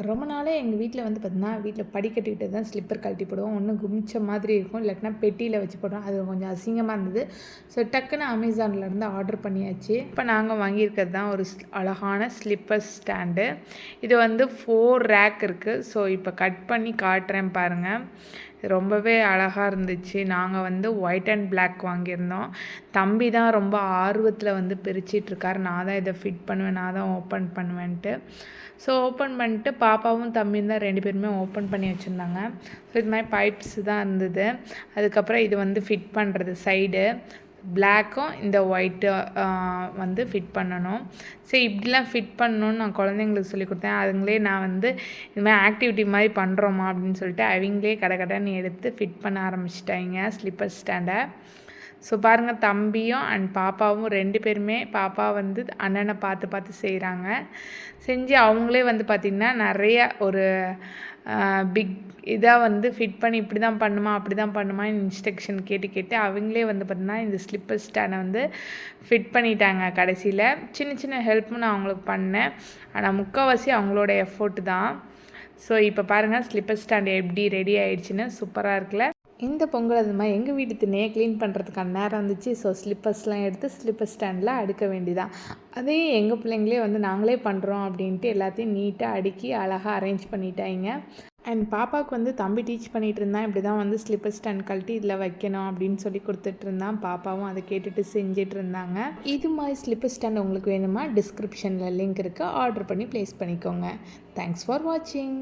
ரொம்ப நாளே எங்கள் வீட்டில் வந்து பார்த்தீங்கன்னா, வீட்டில் படிக்கட்டுக்கிட்ட தான் ஸ்லிப்பர் கழட்டி போடுவோம். ஒண்ணு குமிச்ச மாதிரி இருக்கும். இல்லாட்டினா பெட்டியில வச்சு போடுவோம். அது கொஞ்சம் அசிங்கமா இருந்தது. ஸோ டக்குன்னு அமேசான்லேருந்து ஆர்டர் பண்ணியாச்சு. இப்போ நாங்க வாங்கியிருக்கிறது தான் ஒரு அழகான ஸ்லிப்பர் ஸ்டாண்டு. இது வந்து 4 ரேக் இருக்குது. ஸோ இப்போ கட் பண்ணி காட்டுறேன் பாருங்க. ரொம்பவே அழகாக இருந்துச்சு. நாங்கள் வந்து ஒயிட் அண்ட் பிளாக் வாங்கியிருந்தோம். தம்பி தான் ரொம்ப ஆர்வத்தில் வந்து பிரிச்சிட்ருக்காரு. நான் தான் இதை ஃபிட் பண்ணுவேன், நான் தான் ஓப்பன் பண்ணுவேன்ட்டு. ஸோ ஓப்பன் பண்ணிட்டு பாப்பாவும் தம்பியும் தான் 2 பேருமே ஓப்பன் பண்ணி வச்சுருந்தாங்க. ஸோ இது மாதிரி பைப்ஸ் தான் இருந்தது. அதுக்கப்புறம் இது வந்து ஃபிட் பண்ணுறது சைடு பிளாக்கும் இந்த ஒயிட்டு வந்து ஃபிட் பண்ணணும். சரி இப்படிலாம் ஃபிட் பண்ணணுன்னு நான் குழந்தைங்களுக்கு சொல்லி கொடுத்தேன். அதுங்களே நான் வந்து இதுமாதிரி ஆக்டிவிட்டி மாதிரி பண்ணுறோமா அப்படின்னு சொல்லிட்டு அவங்களே கடன்னு எடுத்து ஃபிட் பண்ண ஆரம்பிச்சிட்டாங்க ஸ்லிப்பர் ஸ்டாண்டை. ஸோ பாருங்கள், தம்பியும் அண்ட் பாப்பாவும் 2 பேருமே பாப்பா வந்து அண்ணனை பார்த்து பார்த்து செய்கிறாங்க. செஞ்சு அவங்களே வந்து பார்த்திங்கன்னா நிறைய ஒரு பிக் இதாக வந்து ஃபிட் பண்ணி இப்படி தான் பண்ணுமா அப்படி தான் பண்ணுமா இன்ஸ்ட்ரக்ஷன் கேட்டு கேட்டு அவங்களே வந்து பார்த்திங்கன்னா இந்த ஸ்லிப்பர் ஸ்டாண்டை வந்து ஃபிட் பண்ணிட்டாங்க. கடைசியில் சின்ன சின்ன ஹெல்ப்பும் நான் அவங்களுக்கு பண்ணேன். ஆனால் முக்கால்வாசி அவங்களோட எஃபோர்ட் தான். ஸோ இப்போ பாருங்கள் ஸ்லிப்பர் ஸ்டாண்ட் எப்படி ரெடி ஆகிடுச்சின்னு. சூப்பராக இருக்குல்ல. இந்த பொங்கல் அது மாதிரி எங்கள் வீட்டு திண்ணையை க்ளீன் பண்ணுறதுக்கான நேரம் இருந்துச்சு. ஸோ ஸ்லிப்பர்ஸ்லாம் எடுத்து ஸ்லிப்பர் ஸ்டாண்டில் அடுக்க வேண்டியதான். அதே எங்கள் பிள்ளைங்களே வந்து நாங்களே பண்ணுறோம் அப்படின்ட்டு எல்லாத்தையும் நீட்டாக அடுக்கி அழகாக அரேஞ்ச் பண்ணிட்டாங்க. அண்ட் பாப்பாவுக்கு வந்து தம்பி டீச் பண்ணிகிட்டு இருந்தான். இப்படி தான் வந்து ஸ்லிப்பர் ஸ்டாண்ட் கழட்டி இதில் வைக்கணும் அப்படின்னு சொல்லி கொடுத்துட்டு இருந்தான். பாப்பாவும் அதை கேட்டுட்டு செஞ்சிட்டு இருந்தாங்க. இது மாதிரி ஸ்லிப்பர் ஸ்டாண்ட் உங்களுக்கு வேணுமா? டிஸ்கிரிப்ஷனில் லிங்க் இருக்குது. ஆர்டர் பண்ணி ப்ளேஸ் பண்ணிக்கோங்க. தேங்க்ஸ் ஃபார் வாட்சிங்.